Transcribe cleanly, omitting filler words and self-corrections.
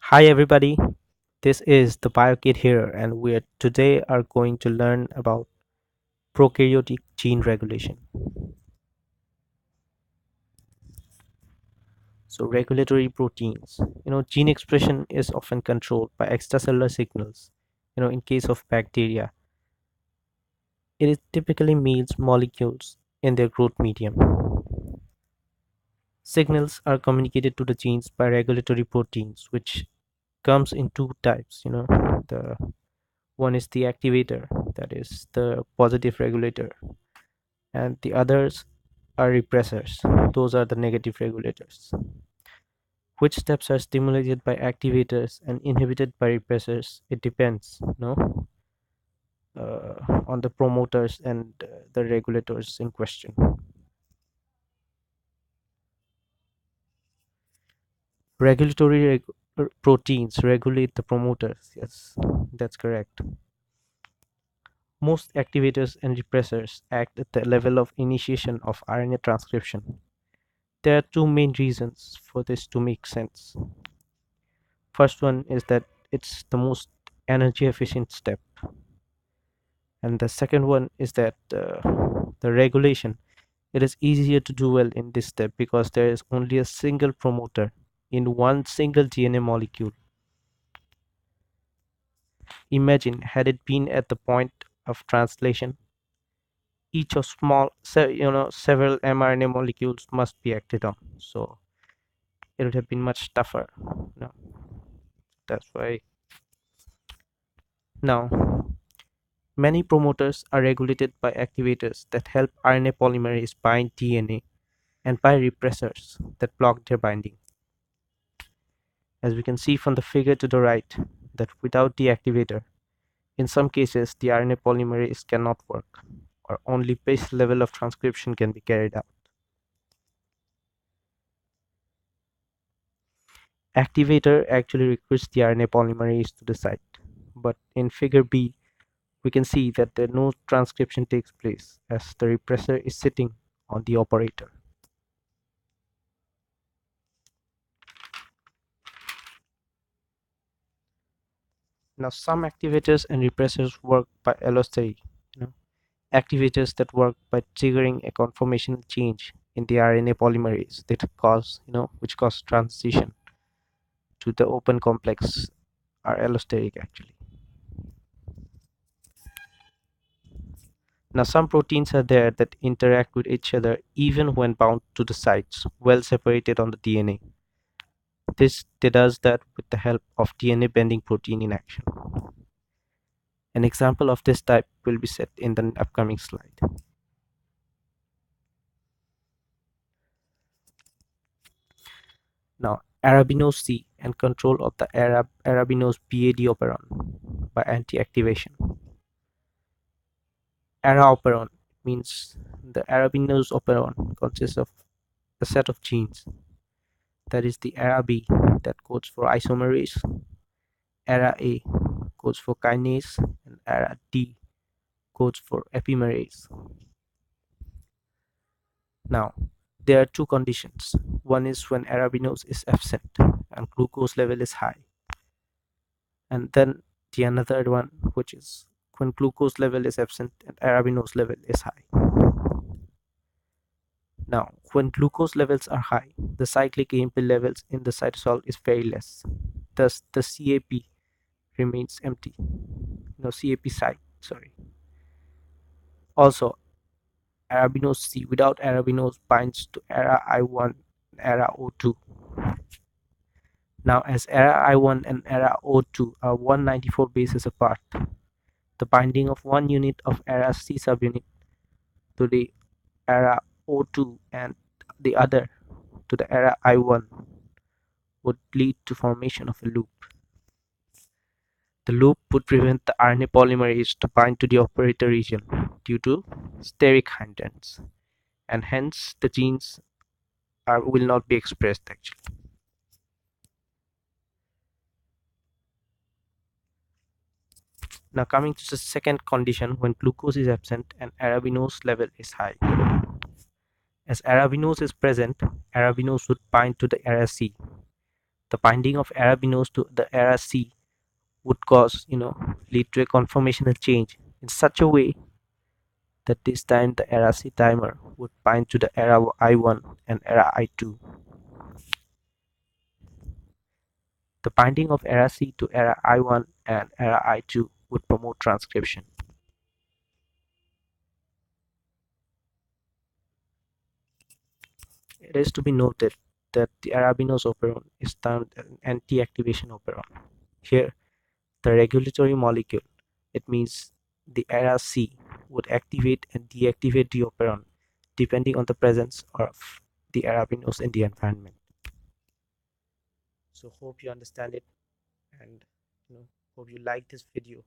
Hi everybody, this is the BioKid here, and we today are going to learn about prokaryotic gene regulation. So regulatory proteins. Gene expression is often controlled by extracellular signals. In case of bacteria, it is typically means molecules in their growth medium. Signals are communicated to the genes by regulatory proteins, which comes in two types. The one is the activator, that is the positive regulator, and the others are repressors. Those are the negative regulators. Which steps are stimulated by activators and inhibited by repressors? It depends, on the promoters and the regulators in question. Regulatory proteins regulate the promoters. Yes, that's correct. Most activators and repressors act at the level of initiation of RNA transcription. There are two main reasons for this to make sense. First one is that it's the most energy efficient step, and the second one is that the regulation, it is easier to do well in this step because there is only a single promoter in one single DNA molecule. Imagine had it been at the point of translation, each of several mRNA molecules must be acted on, so it would have been much tougher. No, that's why. Now, many promoters are regulated by activators that help RNA polymerase bind DNA and by repressors that block their binding. As we can see from the figure to the right, that without the activator, in some cases the RNA polymerase cannot work, or only base level of transcription can be carried out. Activator actually recruits the RNA polymerase to the site, but in figure B, we can see that no transcription takes place as the repressor is sitting on the operator. Now, some activators and repressors work by allosteric, activators that work by triggering a conformational change in the RNA polymerase that which cause transition to the open complex are allosteric actually. Now, some proteins are there that interact with each other even when bound to the sites well separated on the DNA. This does that with the help of DNA bending protein in action. An example of this type will be set in the upcoming slide. Now, arabinose C and control of the arabinose BAD operon by anti-activation. Ara operon means the arabinose operon consists of a set of genes. That is the Ara B that codes for isomerase, Ara A codes for kinase, and Ara D codes for epimerase. Now, there are two conditions. One is when arabinose is absent and glucose level is high. And then the another one, which is when glucose level is absent and arabinose level is high. Now, when glucose levels are high, the cyclic AMP levels in the cytosol is very less. Thus, the CAP remains empty. No, CAP site, sorry. Also, arabinose C without arabinose binds to ARA I1 and ARA O2. Now, as ARA I1 and ARA O2 are 194 bases apart, the binding of one unit of ARA C subunit to the ARA O2 and the other to the ARA I1 would lead to formation of a loop. The loop would prevent the RNA polymerase to bind to the operator region due to steric hindrance, and hence the genes will not be expressed actually. Now, coming to the second condition, when glucose is absent and arabinose level is high. As arabinose is present, arabinose would bind to the ARA C. The binding of arabinose to the era C would cause, lead to a conformational change in such a way that this time the era C dimer would bind to the era I1 and era I2. The binding of era C to era I1 and era I2 would promote transcription. It is to be noted that the arabinose operon is termed an anti-activation operon. Here, the regulatory molecule, it means the era C, would activate and deactivate the operon depending on the presence of the arabinose in the environment. So hope you understand it, and hope you like this video.